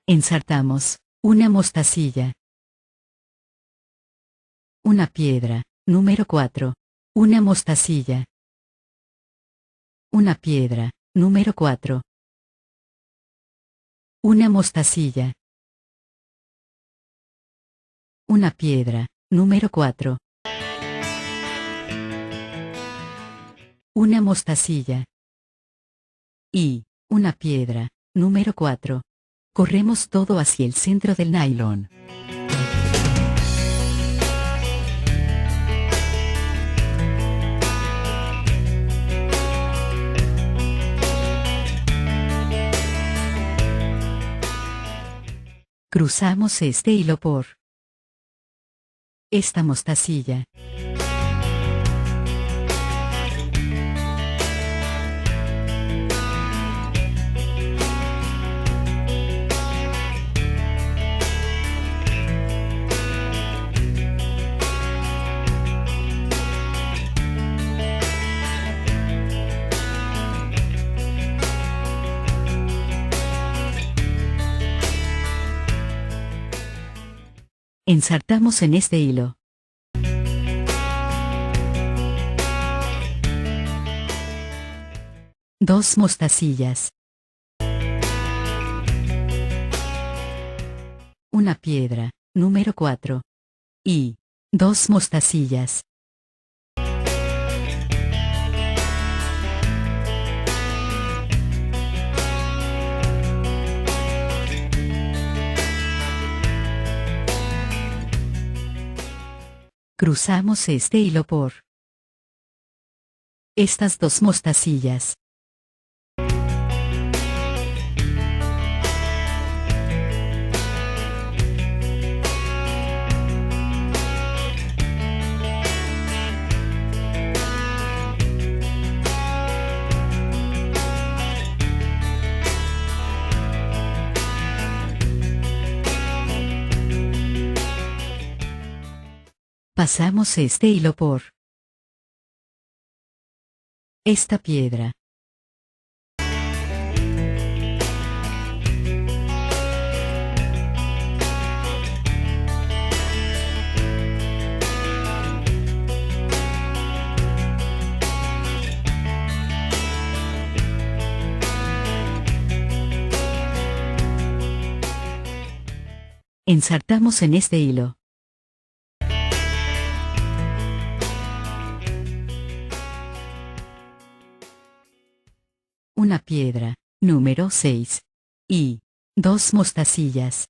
Ensartamos una mostacilla. Una piedra. Número 4. Una mostacilla. Una piedra. Número 4. Una mostacilla. Una piedra. Número 4. Una mostacilla. Y una piedra. Número 4. Corremos todo hacia el centro del nylon. Cruzamos este hilo por esta mostacilla. Ensartamos en este hilo. Dos mostacillas. Una piedra. Número 4. Y dos mostacillas. Cruzamos este hilo por estas dos mostacillas. Pasamos este hilo por esta piedra. Ensartamos en este hilo. Una piedra. Número 6. Y dos mostacillas.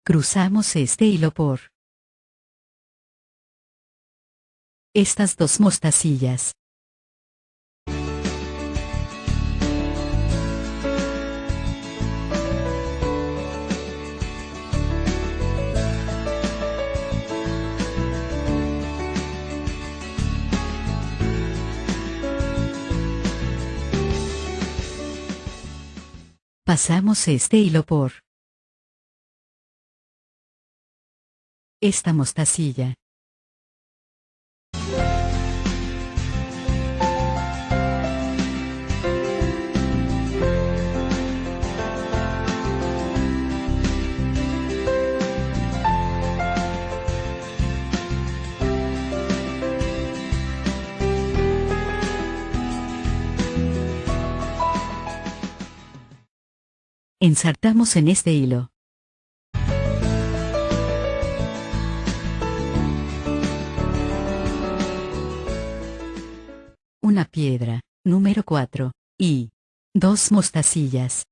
Cruzamos este hilo por estas dos mostacillas. Pasamos este hilo por esta mostacilla. Ensartamos en este hilo. Una piedra. Número 4. Y dos mostacillas.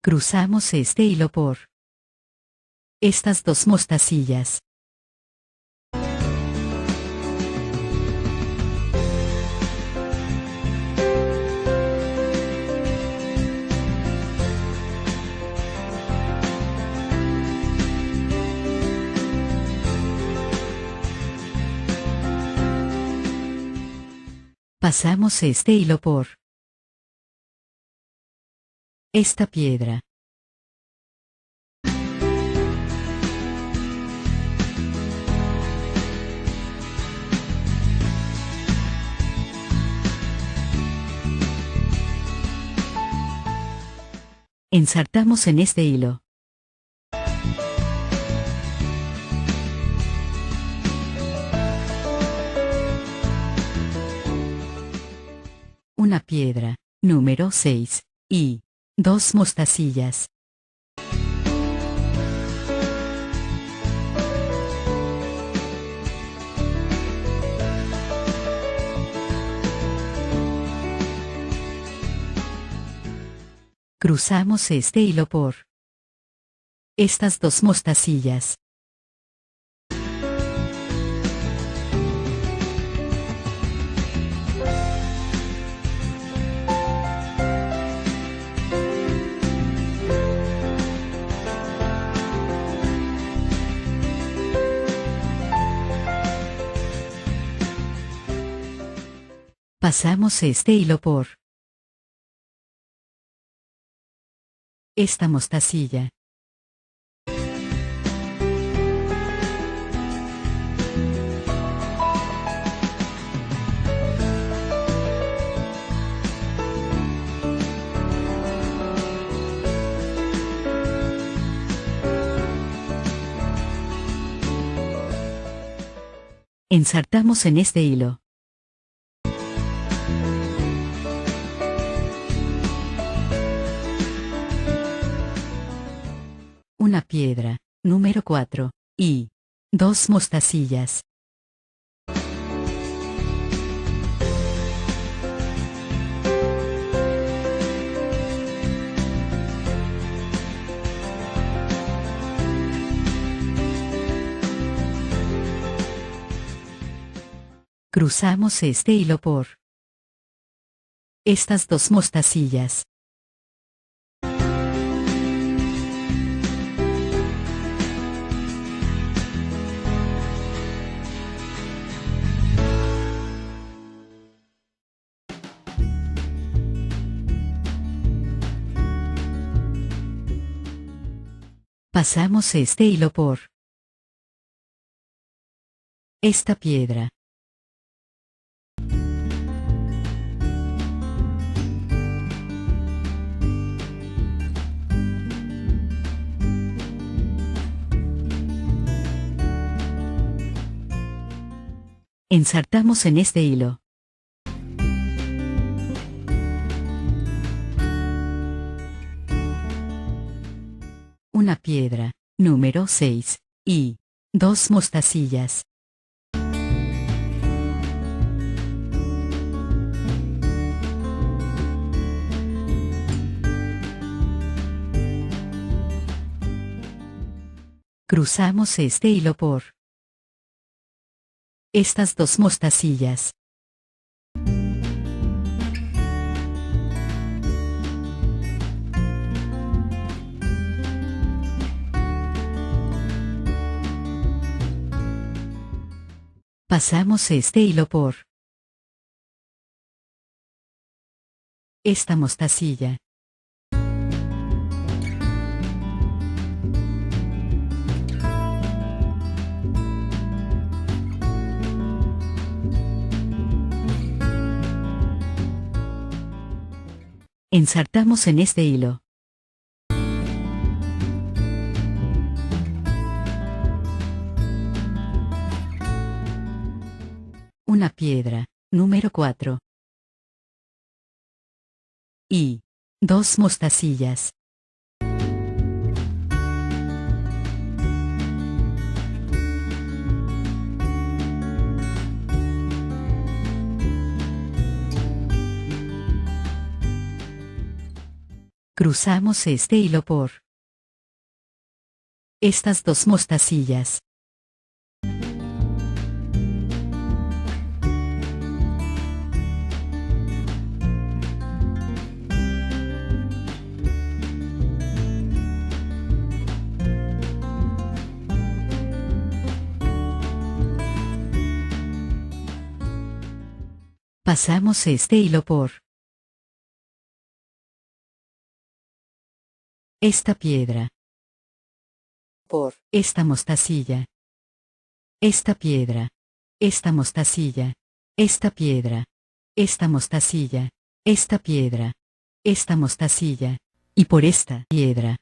Cruzamos este hilo por estas dos mostacillas. Pasamos este hilo por esta piedra. Ensartamos en este hilo. Una piedra, número 6, y 2 mostacillas. Cruzamos este hilo por estas 2 mostacillas. Pasamos este hilo por esta mostacilla. Ensartamos en este hilo. Una piedra, número 4, y 2 mostacillas. Cruzamos este hilo por estas 2 mostacillas. Pasamos este hilo por esta piedra. Ensartamos en este hilo. Una piedra, número 6, y 2 mostacillas. Cruzamos este hilo por estas 2 mostacillas. Pasamos este hilo por esta mostacilla. Ensartamos en este hilo. Una piedra, número 4, y 2 mostacillas. Cruzamos este hilo por estas 2 mostacillas. Pasamos este hilo por esta piedra, por esta mostacilla, esta piedra, esta mostacilla, esta piedra, esta mostacilla, esta piedra, esta mostacilla, y por esta piedra.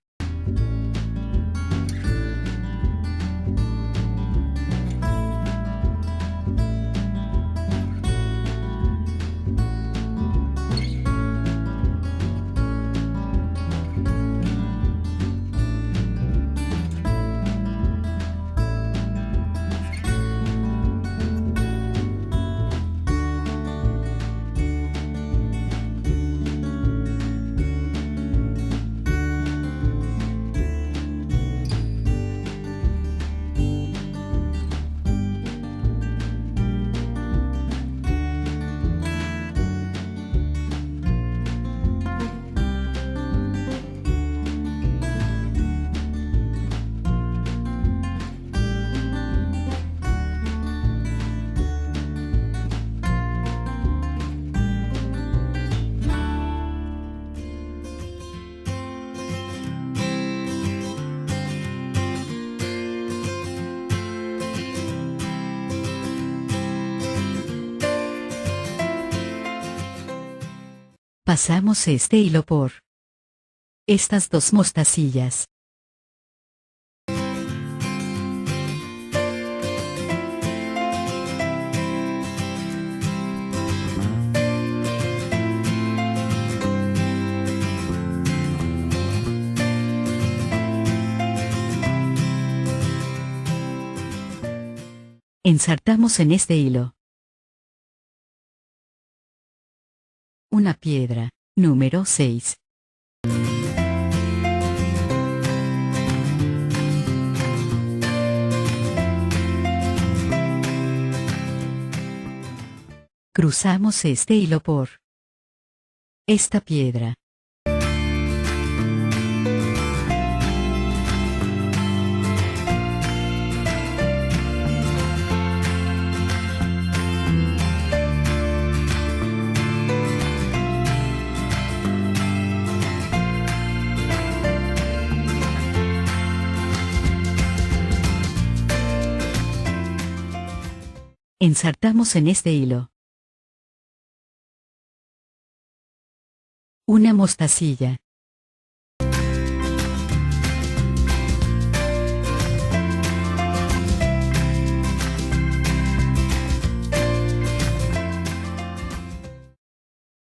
Pasamos este hilo por estas dos mostacillas. Ensartamos en este hilo una piedra, número 6. Cruzamos este hilo por esta piedra. Ensartamos en este hilo una mostacilla.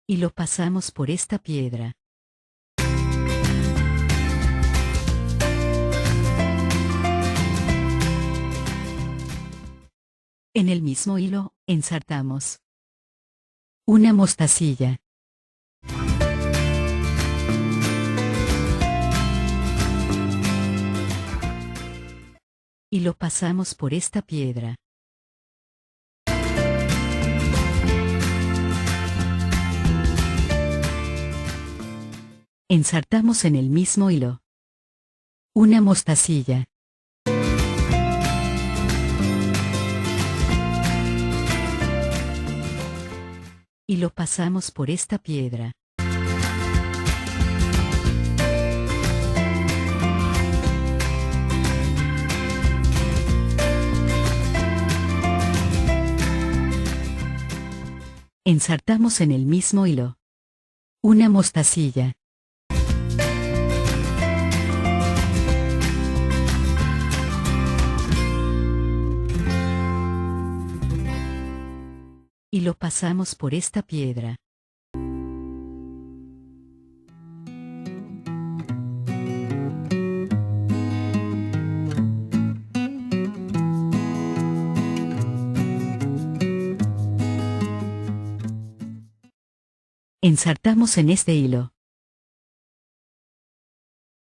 Y lo pasamos por esta piedra. En el mismo hilo, ensartamos una mostacilla. Y lo pasamos por esta piedra. Ensartamos en el mismo hilo una mostacilla. Y lo pasamos por esta piedra. Ensartamos en el mismo hilo una mostacilla. Y lo pasamos por esta piedra. Ensartamos en este hilo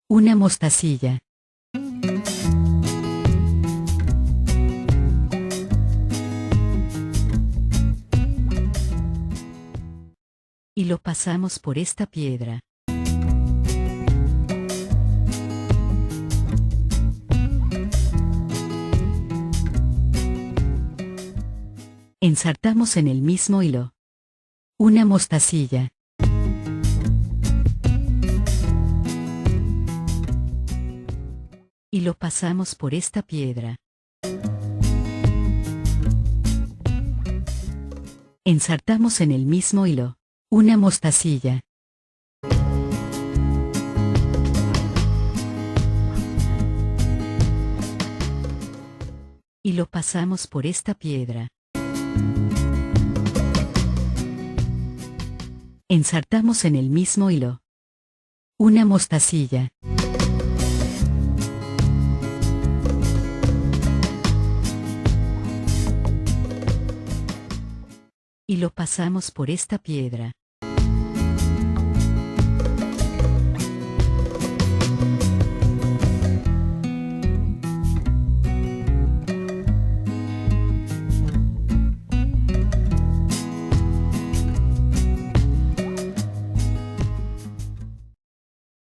una mostacilla. Y lo pasamos por esta piedra. Ensartamos en el mismo hilo Una mostacilla. Y lo pasamos por esta piedra. Ensartamos en el mismo hilo. Una mostacilla. Y lo pasamos por esta piedra. Ensartamos en el mismo hilo. Una mostacilla. Y lo pasamos por esta piedra.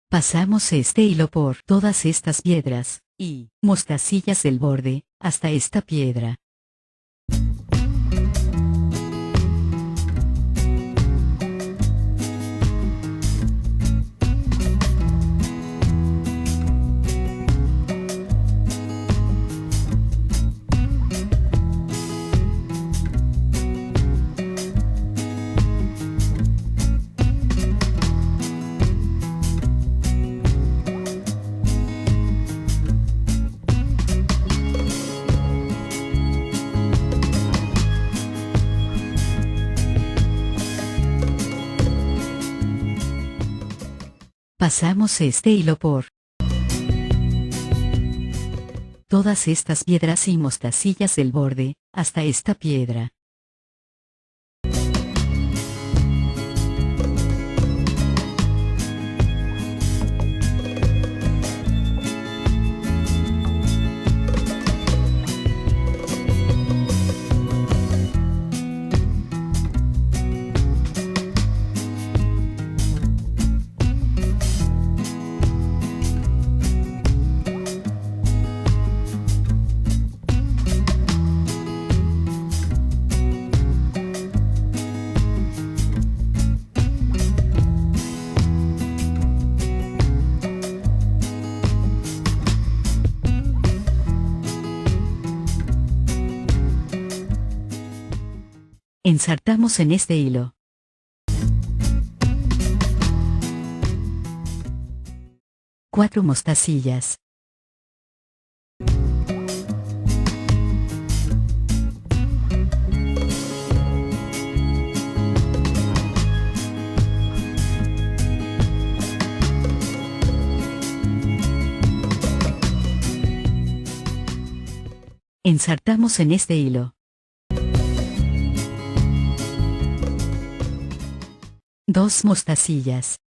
Pasamos este hilo por todas estas piedras, y mostacillas del borde, hasta esta piedra. Pasamos este hilo por todas estas piedras y mostacillas del borde, hasta esta piedra. Ensartamos en este hilo. Cuatro mostacillas. Ensartamos en este hilo. Dos mostacillas.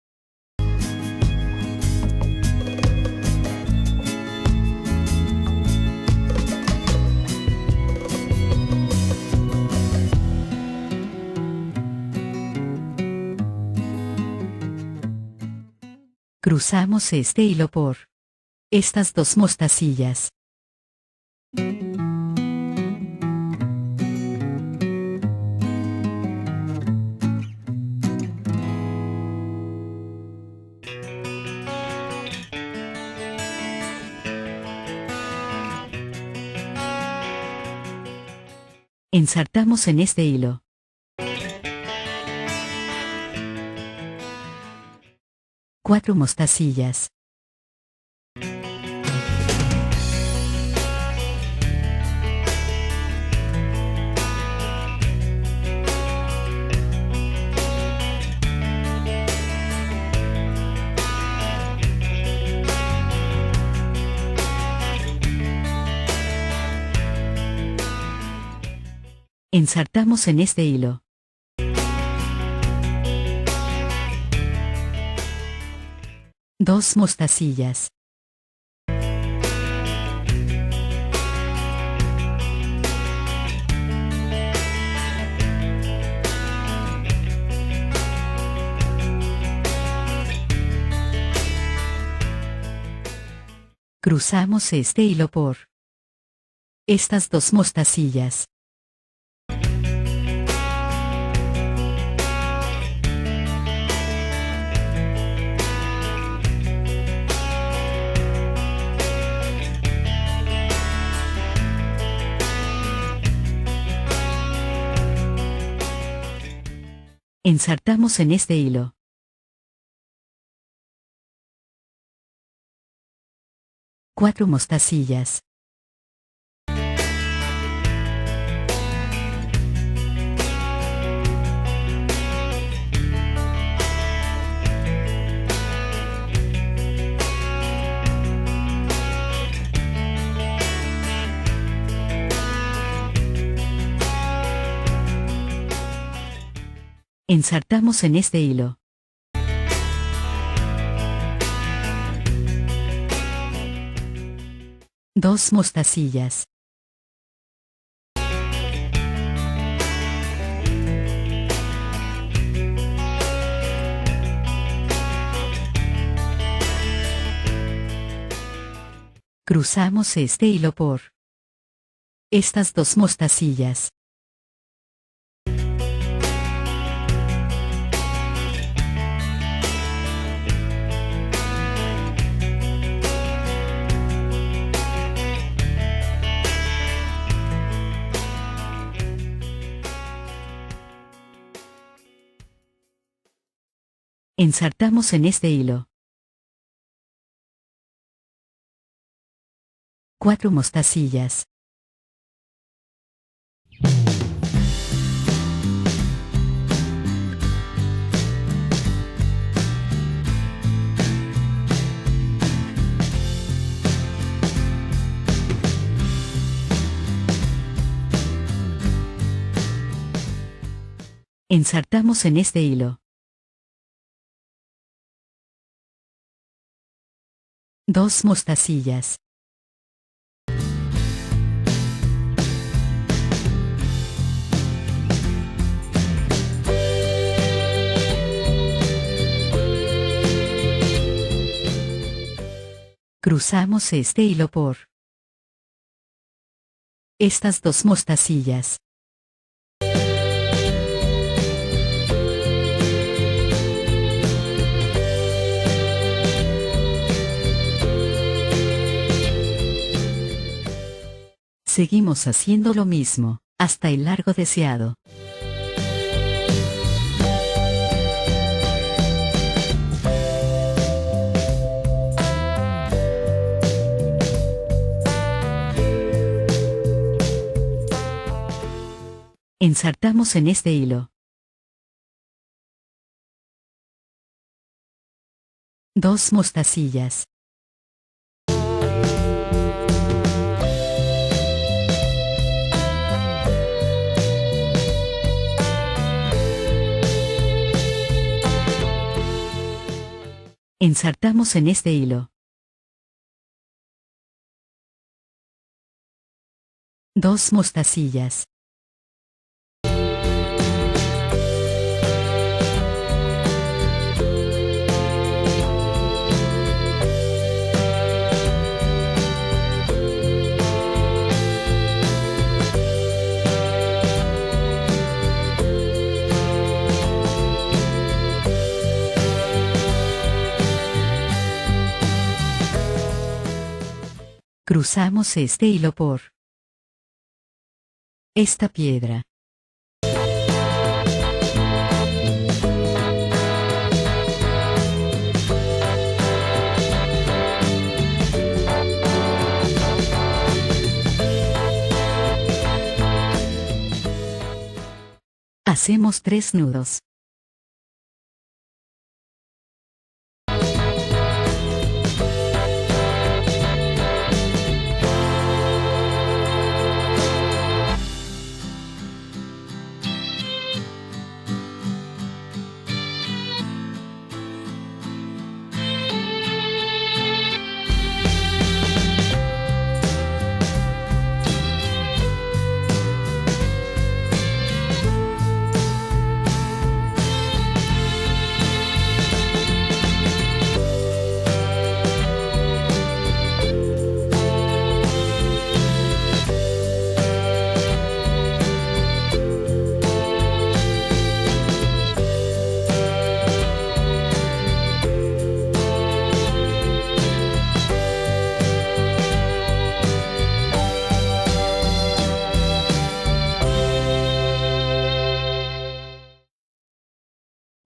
Cruzamos este hilo por estas dos mostacillas. Ensartamos en este hilo. Cuatro mostacillas. Ensartamos en este hilo. Dos mostacillas. Cruzamos este hilo por estas dos mostacillas. Ensartamos en este hilo. Cuatro mostacillas. Ensartamos en este hilo. Dos mostacillas. Cruzamos este hilo por estas dos mostacillas. Ensartamos en este hilo. Cuatro mostacillas. Ensartamos en este hilo. Dos mostacillas. Cruzamos este hilo por estas dos mostacillas. Seguimos haciendo lo mismo, hasta el largo deseado. Ensartamos en este hilo. Dos mostacillas. Ensartamos en este hilo. Dos mostacillas. Cruzamos este hilo por esta piedra. Hacemos 3 nudos.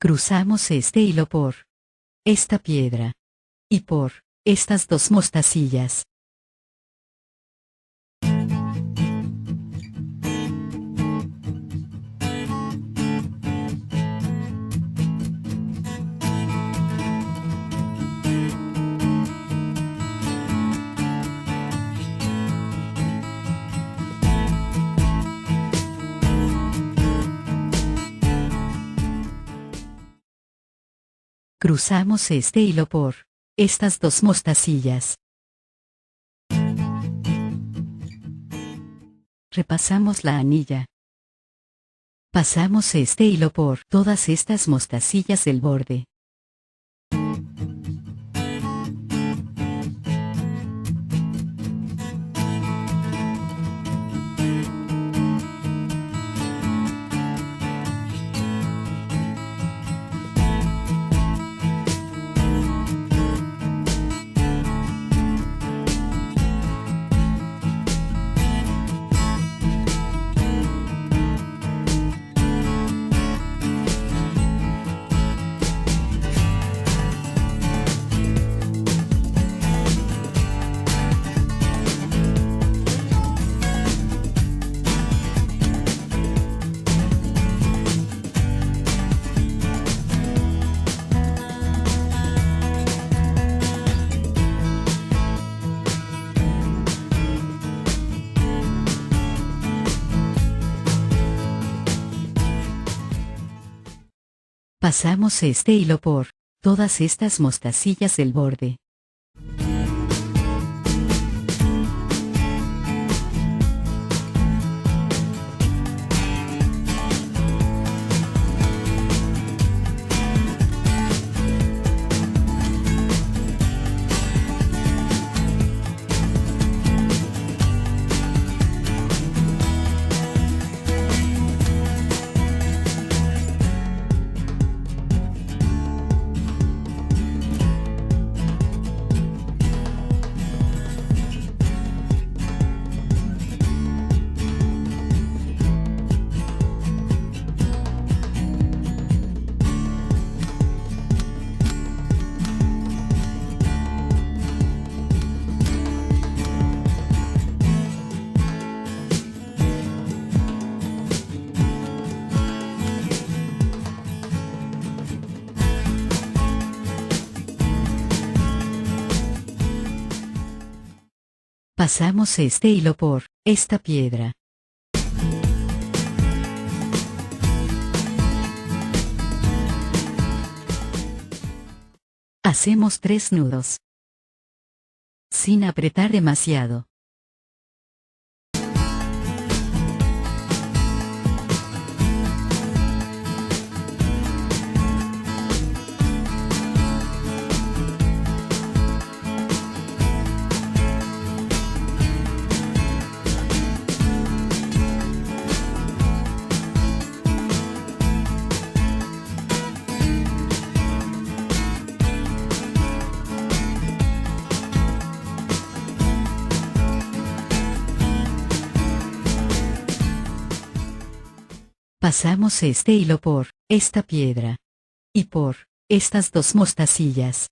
Cruzamos este hilo por esta piedra y por estas dos mostacillas. Cruzamos este hilo por estas dos mostacillas. Repasamos la anilla. Pasamos este hilo por todas estas mostacillas del borde. Pasamos este hilo por todas estas mostacillas del borde. Pasamos este hilo por esta piedra. Hacemos 3 nudos. Sin apretar demasiado. Pasamos este hilo por esta piedra y por estas dos mostacillas.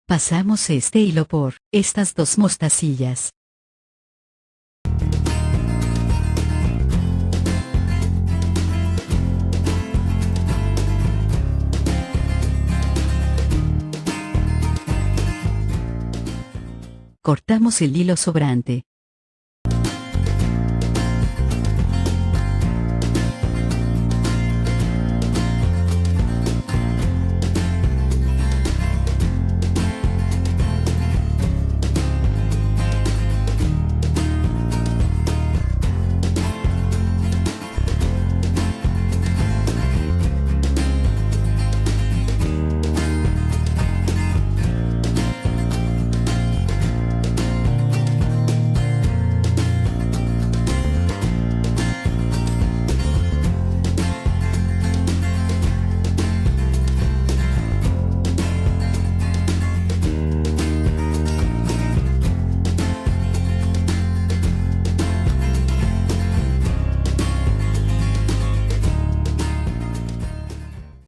Pasamos este hilo por estas dos mostacillas. Cortamos el hilo sobrante.